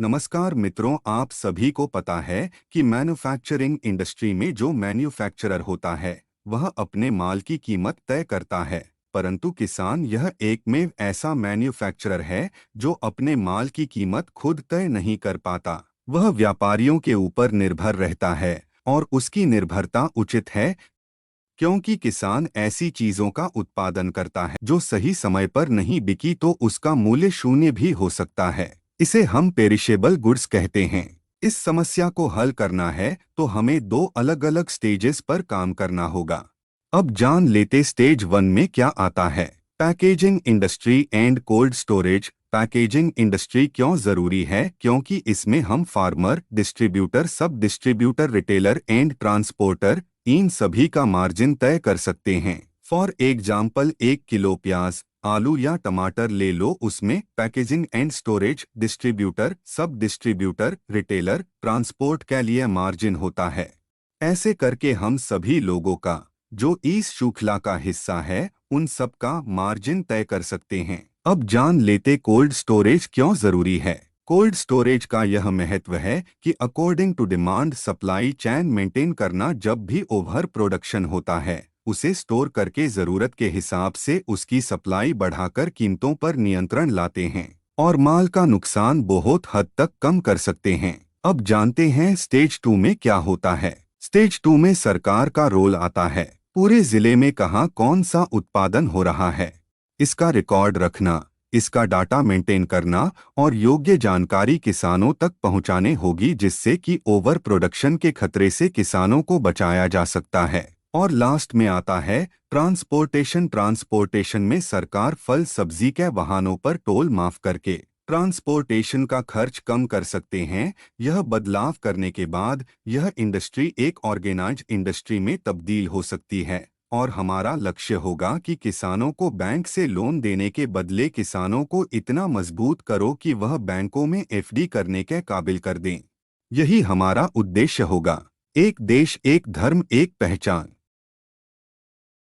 नमस्कार मित्रों, आप सभी को पता है कि मैन्युफैक्चरिंग इंडस्ट्री में जो मैन्युफैक्चरर होता है वह अपने माल की कीमत तय करता है। परंतु किसान यह एकमेव ऐसा मैन्युफैक्चरर है जो अपने माल की कीमत खुद तय नहीं कर पाता। वह व्यापारियों के ऊपर निर्भर रहता है और उसकी निर्भरता उचित है, क्योंकि किसान ऐसी चीजों का उत्पादन करता है जो सही समय पर नहीं बिकी तो उसका मूल्य शून्य भी हो सकता है। इसे हम पेरिशेबल गुड्स कहते हैं। इस समस्या को हल करना है तो हमें दो अलग अलग स्टेजेस पर काम करना होगा। अब जान लेते स्टेज 1 में क्या आता है। Packaging industry and cold storage. Packaging industry क्यों जरूरी है? क्योंकि इसमें हम फार्मर, डिस्ट्रीब्यूटर, सब distributor, retailer and transporter in सभी का मार्जिन तय कर सकते हैं। फॉर एग्जाम्पल, 1 किलो प्याज, आलू या टमाटर ले लो, उसमें पैकेजिंग एंड स्टोरेज, डिस्ट्रीब्यूटर, सब डिस्ट्रीब्यूटर, रिटेलर, ट्रांसपोर्ट के लिए मार्जिन होता है। ऐसे करके हम सभी लोगों का जो इस श्रृंखला का हिस्सा है उन सब का मार्जिन तय कर सकते हैं। अब जान लेते कोल्ड स्टोरेज क्यों जरूरी है। कोल्ड स्टोरेज का यह महत्व है कि according to demand supply chain maintain करना। जब भी ओवर प्रोडक्शन होता है उसे स्टोर करके जरूरत के हिसाब से उसकी सप्लाई बढ़ाकर कीमतों पर नियंत्रण लाते हैं और माल का नुकसान बहुत हद तक कम कर सकते हैं। अब जानते हैं स्टेज 2 में क्या होता है। स्टेज 2 में सरकार का रोल आता है। पूरे जिले में कहाँ कौन सा उत्पादन हो रहा है इसका रिकॉर्ड रखना, इसका डाटा मेंटेन करना और योग्य जानकारी किसानों तक पहुंचाने होगी, जिससे कि ओवर प्रोडक्शन के खतरे से किसानों को बचाया जा सकता है। और लास्ट में आता है ट्रांसपोर्टेशन। ट्रांसपोर्टेशन में सरकार फल सब्जी के वाहनों पर टोल माफ करके ट्रांसपोर्टेशन का खर्च कम कर सकते हैं। यह बदलाव करने के बाद यह इंडस्ट्री एक ऑर्गेनाइज्ड इंडस्ट्री में तब्दील हो सकती है और हमारा लक्ष्य होगा कि किसानों को बैंक से लोन देने के बदले किसानों को इतना मजबूत करो कि वह बैंकों में एफडी करने के काबिल कर दें। यही हमारा उद्देश्य होगा। एक देश, एक धर्म, एक पहचान।